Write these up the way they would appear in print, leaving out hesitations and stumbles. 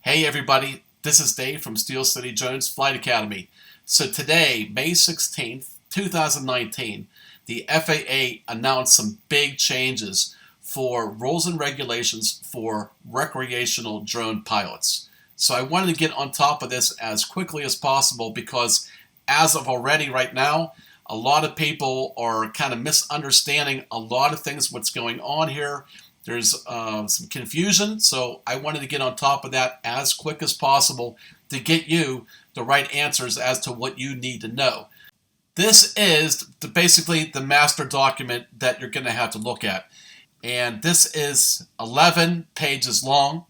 Hey everybody, this is Dave from Steel City Jones Flight Academy. So today, May 16th, 2019, the FAA announced some big changes for rules and regulations for recreational drone pilots. So I wanted to get on top of this as quickly as possible because as of already right now, a lot of people are kind of misunderstanding a lot of things, what's going on here. There's some confusion, so I wanted to get on top of that as quick as possible to get you the right answers as to what you need to know. This is basically the master document that you're going to have to look at. And this is 11 pages long,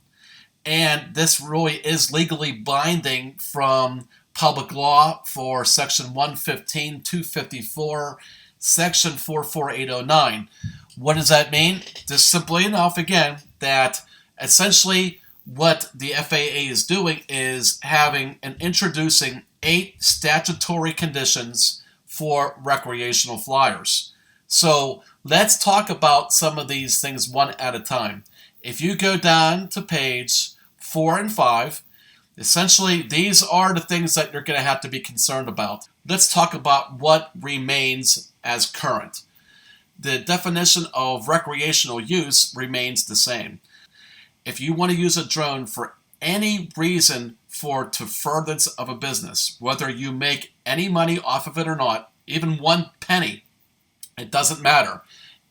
and this really is legally binding from public law for Section 115, 254, Section 44809. What does that mean? Just simply enough, again, that essentially what the FAA is doing is having and introducing 8 statutory conditions for recreational flyers. So let's talk about some of these things one at a time. If you go down to page 4 and 5, essentially these are the things that you're going to have to be concerned about. Let's talk about what remains as current. The definition of recreational use remains the same. If you want to use a drone for any reason to furtherance of a business, whether you make any money off of it or not, even 1 penny, it doesn't matter.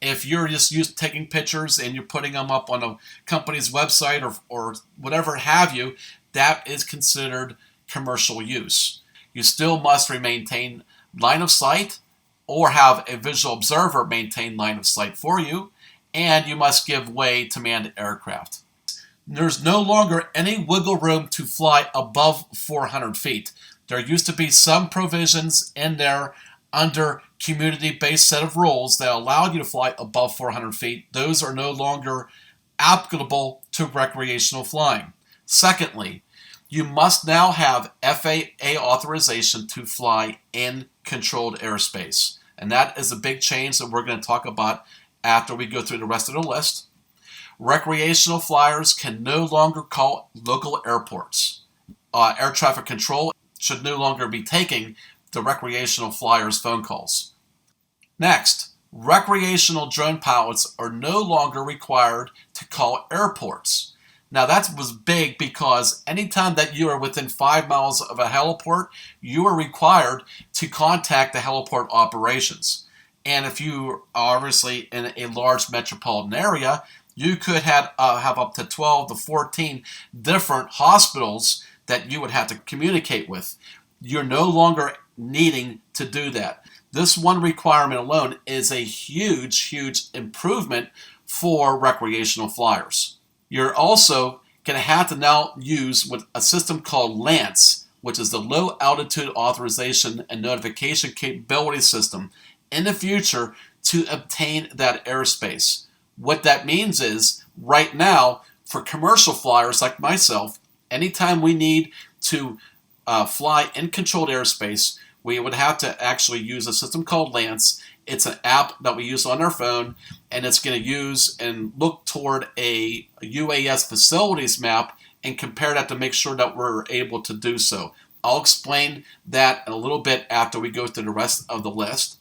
If you're just used to taking pictures and you're putting them up on a company's website or whatever have you, that is considered commercial use. You still must maintain line of sight or have a visual observer maintain line of sight for you, and you must give way to manned aircraft. There's no longer any wiggle room to fly above 400 feet. There used to be some provisions in there under community-based set of rules that allowed you to fly above 400 feet. Those are no longer applicable to recreational flying. Secondly, you must now have FAA authorization to fly in controlled airspace. And that is a big change that we're going to talk about after we go through the rest of the list. Recreational flyers can no longer call local airports. Air traffic control should no longer be taking the recreational flyers' phone calls. Next, recreational drone pilots are no longer required to call airports. Now that was big because anytime that you are within 5 miles of a heliport, you are required to contact the heliport operations. And if you are obviously in a large metropolitan area, you could have up to 12 to 14 different hospitals that you would have to communicate with. You're no longer needing to do that. This one requirement alone is a huge improvement for recreational flyers. You're also going to have to now use with a system called LANCE, which is the Low Altitude Authorization and Notification Capability System, in the future to obtain that airspace. What that means is, right now, for commercial flyers like myself, anytime we need to fly in controlled airspace, we would have to actually use a system called LANCE. It's an app that we use on our phone, and it's going to use and look toward a Uas Facilities Map and compare that to make sure that we're able to do so. I'll explain that in a little bit after we go through the rest of the list.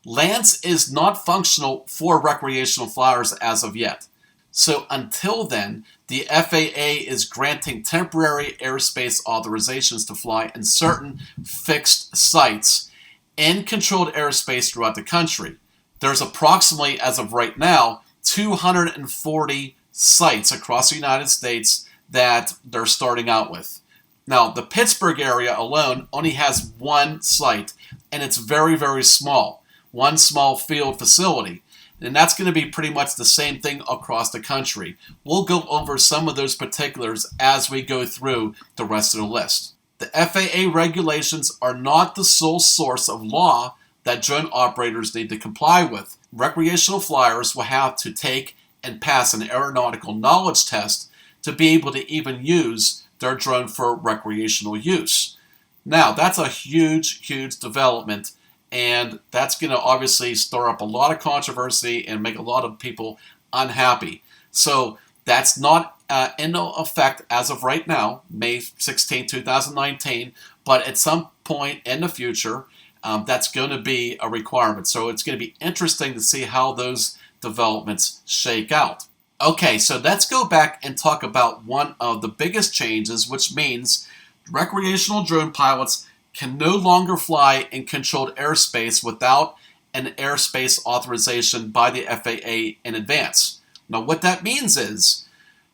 LANCE is not functional for recreational flyers as of yet. So until then, the FAA is granting temporary airspace authorizations to fly in certain fixed sites in controlled airspace throughout the country. There's approximately, as of right now, 240 sites across the United States that they're starting out with. Now, the Pittsburgh area alone only has 1 site, and it's very small. 1 small field facility. And that's going to be pretty much the same thing across the country. We'll go over some of those particulars as we go through the rest of the list. The FAA regulations are not the sole source of law that drone operators need to comply with. Recreational flyers will have to take and pass an aeronautical knowledge test to be able to even use their drone for recreational use. Now, that's a huge development, and that's going to obviously stir up a lot of controversy and make a lot of people unhappy. So that's not in effect as of right now, May 16, 2019, but at some point in the future, that's going to be a requirement. So it's going to be interesting to see how those developments shake out. Okay, so let's go back and talk about one of the biggest changes, which means recreational drone pilots can no longer fly in controlled airspace without an airspace authorization by the FAA in advance. Now, what that means is,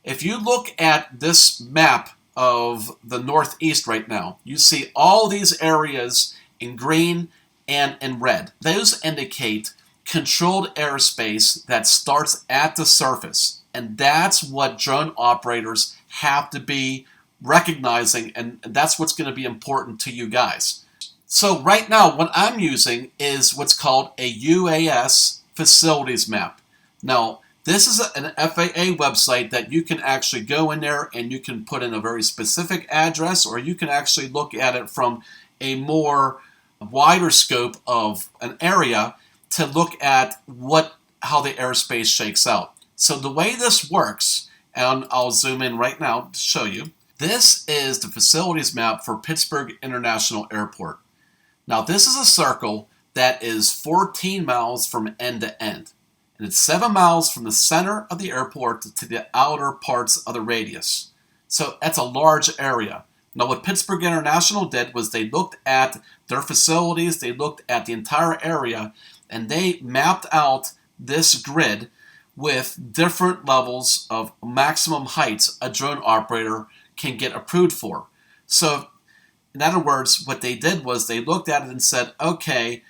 if you look at this map of the Northeast right now, you see all these areas in green and in red. Those indicate controlled airspace that starts at the surface. And that's what drone operators have to be recognizing, and that's what's going to be important to you guys. So right now, what I'm using is what's called a Uas Facilities Map. Now, this is an FAA website that you can actually go in there and you can put in a very specific address, or you can actually look at it from a more wider scope of an area to look at how the airspace shakes out. So the way this works, and I'll zoom in right now to show you, this is the facilities map for Pittsburgh International Airport. Now this is a circle that is 14 miles from end to end. And it's 7 miles from the center of the airport to the outer parts of the radius. So that's a large area. Now what Pittsburgh International did was they looked at their facilities, they looked at the entire area, and they mapped out this grid with different levels of maximum heights a drone operator can get approved for. So in other words, what they did was they looked at it and said, okay,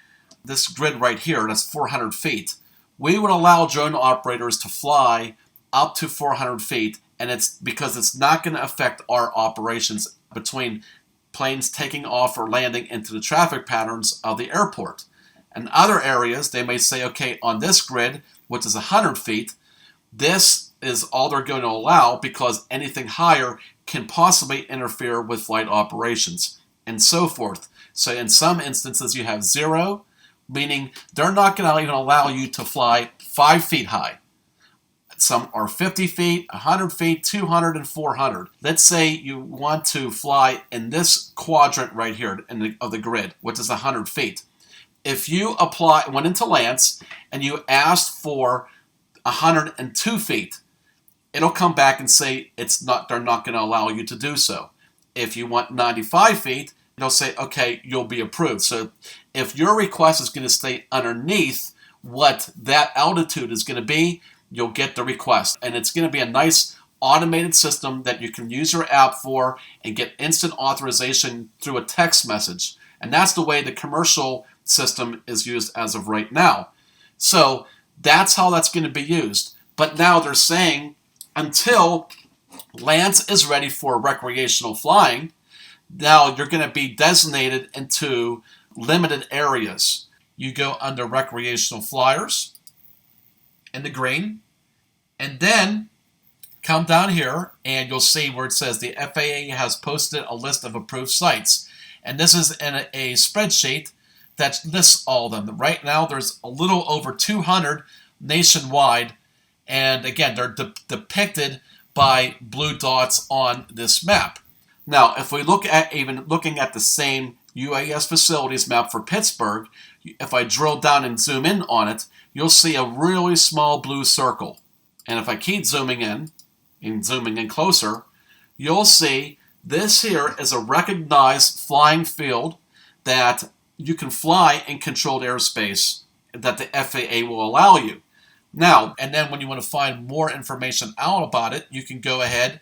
this grid right here, that's 400 feet. We would allow drone operators to fly up to 400 feet, and it's because it's not going to affect our operations between planes taking off or landing into the traffic patterns of the airport. In other areas, they may say, okay, on this grid, which is 100 feet, this is all they're going to allow because anything higher can possibly interfere with flight operations, and so forth. So in some instances, you have 0, meaning they're not going to even allow you to fly 5 feet high. Some are 50 feet, 100 feet, 200, and 400. Let's say you want to fly in this quadrant right here of the grid, which is 100 feet. If you went into Lance and you asked for 102 feet, it'll come back and say they're not going to allow you to do so. If you want 95 feet, it'll say, okay, you'll be approved. So if your request is going to stay underneath what that altitude is going to be, you'll get the request. And it's going to be a nice automated system that you can use your app for and get instant authorization through a text message. And that's the way the commercial system is used as of right now. So that's how that's going to be used. But now they're saying until Lance is ready for recreational flying, now you're going to be designated into limited areas. You go under recreational flyers in the green, and then come down here and you'll see where it says the FAA has posted a list of approved sites. And this is in a spreadsheet that lists all of them. Right now there's a little over 200 nationwide, and again they're depicted by blue dots on this map. Now if we look at looking at the same UAS facilities map for Pittsburgh, if I drill down and zoom in on it, you'll see a really small blue circle. And if I keep zooming in and zooming in closer, you'll see this here is a recognized flying field that you can fly in controlled airspace that the FAA will allow you. Now, and then when you want to find more information out about it, you can go ahead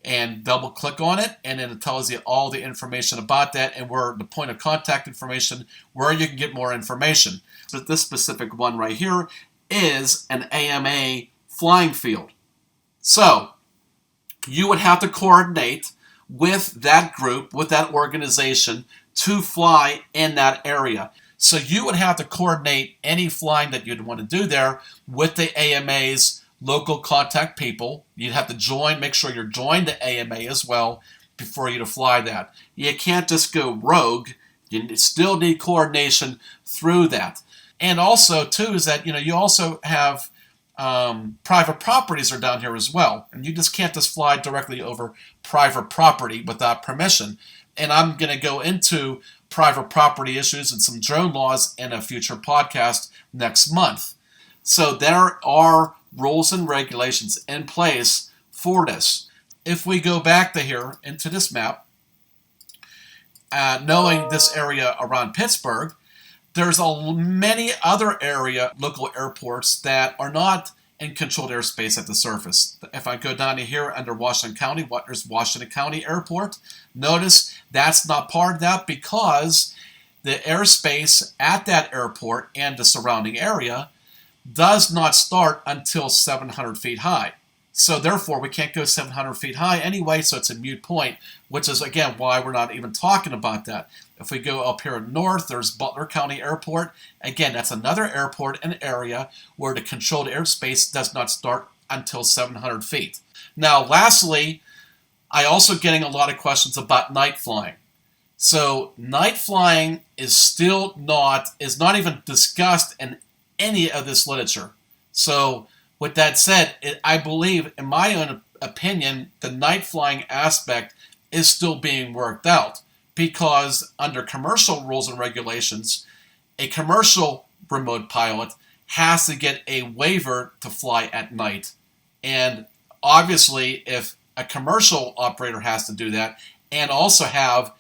and double click on it, and then it tells you all the information about that and where the point of contact information, where you can get more information. But this specific one right here is an AMA flying field. So you would have to coordinate with that group, with that organization, to fly in that area. So you would have to coordinate any flying that you'd want to do there with the AMA's local contact people. You'd have to make sure you're joined to AMA as well before you to fly that. You can't just go rogue. You still need coordination through that. And also, too, is that you also have private properties are down here as well. And you just can't just fly directly over private property without permission. And I'm going to go into private property issues and some drone laws in a future podcast next month. So there are rules and regulations in place for this. If we go back to here into this map, knowing this area around Pittsburgh, there's many other local airports that are not in controlled airspace at the surface. If I go down to here under Washington County, there's Washington County Airport. Notice that's not part of that because the airspace at that airport and the surrounding area does not start until 700 feet high. So therefore, we can't go 700 feet high anyway, so it's a moot point, which is, again, why we're not even talking about that. If we go up here north, there's Butler County Airport. Again, that's another airport and area where the controlled airspace does not start until 700 feet. Now, lastly, I also getting a lot of questions about night flying. So night flying is not even discussed in any of this literature. So with that said, I believe, in my own opinion, the night flying aspect is still being worked out because under commercial rules and regulations, a commercial remote pilot has to get a waiver to fly at night. And obviously, if a commercial operator has to do that and also have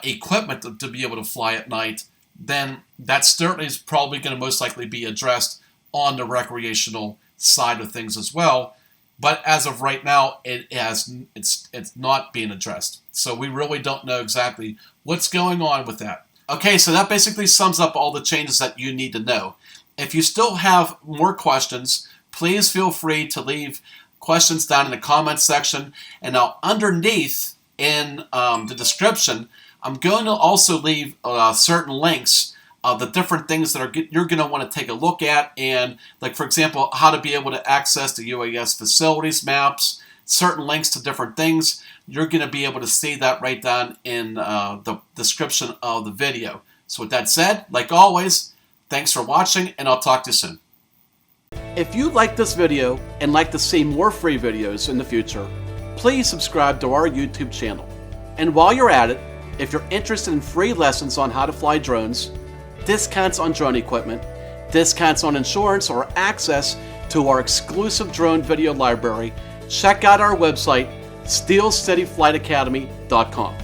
equipment to be able to fly at night, then that certainly is probably going to most likely be addressed on the recreational side of things as well. But as of right now, it's not being addressed. So we really don't know exactly what's going on with that. Okay, so that basically sums up all the changes that you need to know. If you still have more questions, please feel free to leave questions down in the comments section. And now underneath in the description, I'm going to also leave certain links of the different things that you're going to want to take a look at, and like, for example, how to be able to access the Uas Facilities Maps, certain links to different things. You're going to be able to see that right down in the description of the video. So with that said, like always, thanks for watching, and I'll talk to you soon. If you like this video and like to see more free videos in the future, please subscribe to our YouTube channel. And while you're at it, if you're interested in free lessons on how to fly drones, discounts on drone equipment, discounts on insurance, or access to our exclusive drone video library, check out our website, steelcityflightacademy.com.